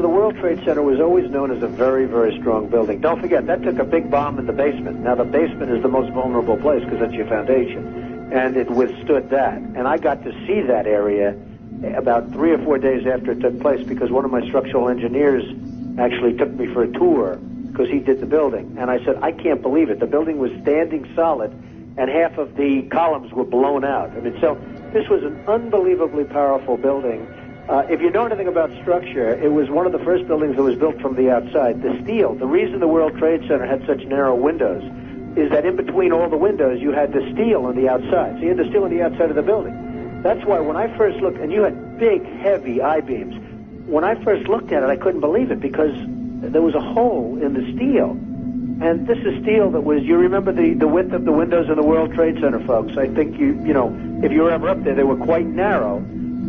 The World Trade Center was always known as a very, very strong building. Don't forget, that took a big bomb in the basement. Now, the basement is the most vulnerable place because that's your foundation, and it withstood that. And I got to see that area about 3 or 4 days after it took place because one of my structural engineers actually took me for a tour because he did the building. And I said, I can't believe it. The building was standing solid, and half of the columns were blown out. I mean, so this was an unbelievably powerful building. If you know anything about structure, it was one of the first buildings that was built from the outside. The steel, the reason the World Trade Center had such narrow windows is that in between all the windows, you had the steel on the outside. So you had the steel on the outside of the building. That's why when I first looked, and you had big, heavy I-beams, when I first looked at it, I couldn't believe it because there was a hole in the steel. And this is steel that was, you remember the width of the windows in the World Trade Center, folks. I think you know, if you were ever up there, they were quite narrow.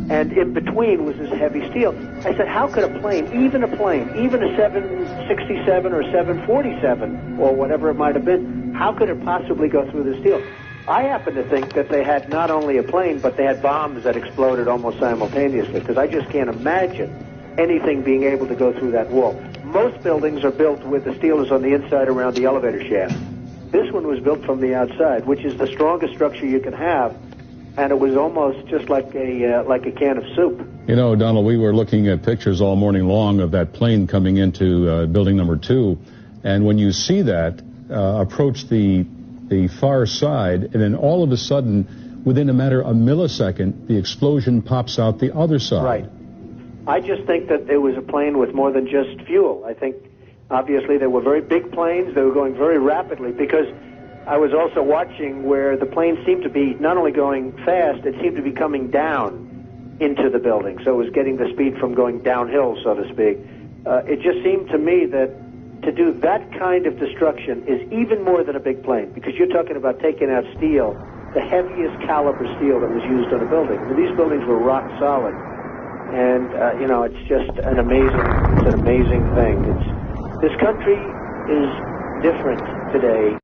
And in between was this heavy steel. I said, how could a plane, even a 767 or 747, or whatever it might have been, how could it possibly go through the steel? I happen to think that they had not only a plane, but they had bombs that exploded almost simultaneously, because I just can't imagine anything being able to go through that wall. Most buildings are built with the steel is on the inside around the elevator shaft. This one was built from the outside, which is the strongest structure you can have. And it was almost just like a can of soup. You know, Donald, we were looking at pictures all morning long of that plane coming into building number 2. And when you see that approach the far side, and then all of a sudden, within a matter of a millisecond, the explosion pops out the other side. Right. I just think that it was a plane with more than just fuel. I think, obviously, they were very big planes. They were going very rapidly because I was also watching where the plane seemed to be not only going fast, it seemed to be coming down into the building. So it was getting the speed from going downhill, so to speak. It just seemed to me that to do that kind of destruction is even more than a big plane, because you're talking about taking out steel, the heaviest caliber steel that was used on a building. I mean, these buildings were rock solid. And, you know, it's just an amazing thing. This country is different today.